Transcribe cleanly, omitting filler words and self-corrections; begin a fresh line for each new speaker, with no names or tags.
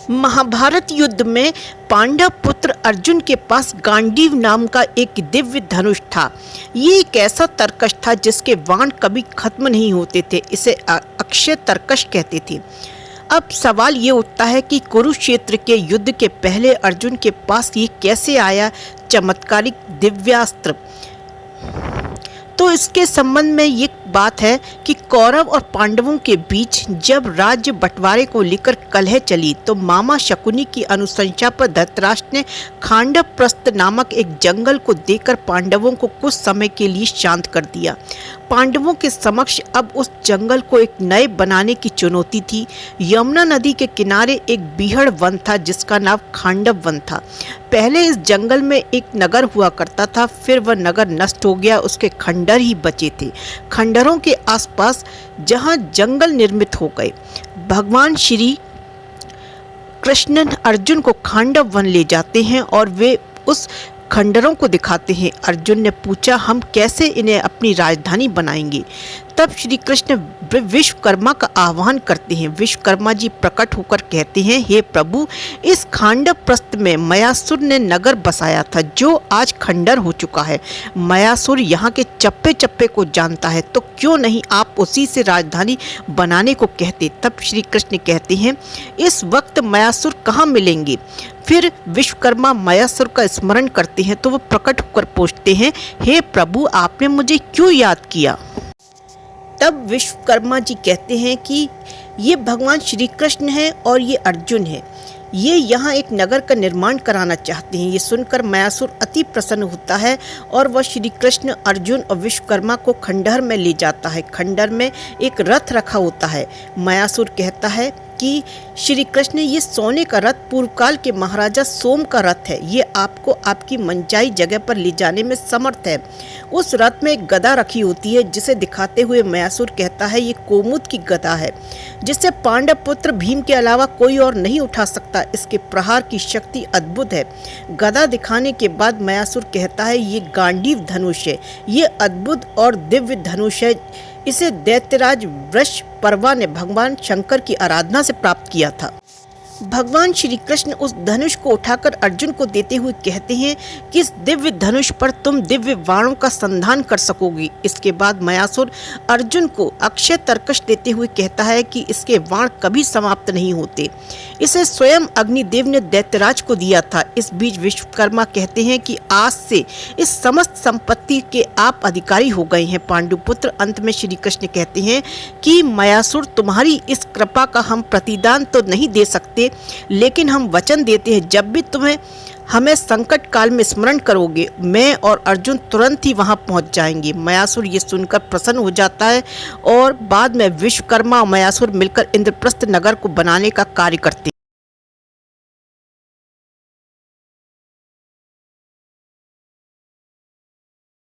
महाभारत युद्ध में पांडव पुत्र अर्जुन के पास गांडीव नाम का एक दिव्य धनुष था। ये एक ऐसा तरकश था जिसके बाण कभी खत्म नहीं होते थे। इसे अक्षय तरकश कहते थे। अब सवाल ये उठता है कि कुरुक्षेत्र के युद्ध के पहले अर्जुन के पास ये कैसे आया चमत्कारिक दिव्यास्त्र। तो इसके संबंध में ये बात है कि कौरव और पांडवों के बीच जब राज्य बंटवारे को लेकर कलह चली तो मामा शकुनी की अनुशंसा पर धृतराष्ट्र ने खांडव प्रस्थ नामक एक जंगल को देकर पांडवों को कुछ समय के लिए शांत कर दिया। पांडवों के समक्ष अब उस जंगल को एक नए बनाने की चुनौती थी। यमुना नदी के किनारे एक बीहड़ वन था जिसका नाम खांडव वन था। पहले इस जंगल में एक नगर हुआ करता था, फिर वह नगर नष्ट हो गया, उसके खंडर ही बचे थे। खंडरों के आसपास जहां जंगल निर्मित हो गए, भगवान श्री कृष्ण अर्जुन को खांडव वन ले जाते हैं और वे उस खंडरों को दिखाते हैं। अर्जुन ने पूछा, हम कैसे इन्हें अपनी राजधानी बनाएंगे। तब श्री कृष्ण विश्वकर्मा का आह्वान करते हैं। विश्वकर्मा जी प्रकट होकर कहते हैं, हे प्रभु, इस खांडव प्रस्थ में मयासुर ने नगर बसाया था जो आज खंडर हो चुका है। मयासुर यहाँ के चप्पे चप्पे को जानता है, तो क्यों नहीं आप उसी से राजधानी बनाने को कहते। तब श्री कृष्ण कहते हैं, इस वक्त मयासुर कहाँ मिलेंगे। फिर विश्वकर्मा मयासुर का स्मरण करते हैं तो वो प्रकट होकर पूछते हैं, हे प्रभु, आपने मुझे क्यों याद किया। तब विश्वकर्मा जी कहते हैं कि ये भगवान श्री कृष्ण है और ये अर्जुन है, ये यहाँ एक नगर का निर्माण कराना चाहते हैं। ये सुनकर मयासुर अति प्रसन्न होता है और वह श्री कृष्ण, अर्जुन और विश्वकर्मा को खंडहर में ले जाता है। खंडहर में एक रथ रखा होता है। मयासुर कहता है कि श्री कृष्ण, ये सोने का रथ पूर्वकाल के महाराजा सोम का रथ है। ये आपको आपकी मनचाही जगह पर ले जाने में समर्थ है। उस रथ में एक गदा रखी होती है जिसे दिखाते हुए मयासुर कहता है, ये कोमुद की गदा है जिसे पांडव पुत्र भीम के अलावा कोई और नहीं उठा सकता। इसके प्रहार की शक्ति अद्भुत है। गदा दिखाने के बाद मयासुर कहता है, ये गांडीव धनुष है। ये अद्भुत और दिव्य धनुष है। इसे दैत्यराज वृषपर्वा ने भगवान शंकर की आराधना से प्राप्त किया था। भगवान श्री कृष्ण उस धनुष को उठाकर अर्जुन को देते हुए कहते हैं कि इस दिव्य धनुष पर तुम दिव्य बाणों का संधान कर सकोगी। इसके बाद मयासुर अर्जुन को अक्षय तरकश देते हुए कहता है कि इसके बाण कभी समाप्त नहीं होते। इसे स्वयं अग्निदेव ने दैत्यराज को दिया था। इस बीच विश्वकर्मा कहते हैं कि आज से इस समस्त संपत्ति के आप अधिकारी हो गए हैं पांडुपुत्र। अंत में श्री कृष्ण कहते हैं कि मयासुर, तुम्हारी इस कृपा का हम प्रतिदान तो नहीं दे सकते, लेकिन हम वचन देते हैं जब भी तुम्हें हमें संकट काल में स्मरण करोगे, मैं और अर्जुन तुरंत ही वहां पहुंच जाएंगे। मयासुर ये सुनकर प्रसन्न हो जाता है और बाद में विश्वकर्मा और मयासुर मिलकर इंद्रप्रस्थ नगर को बनाने का कार्य करते हैं।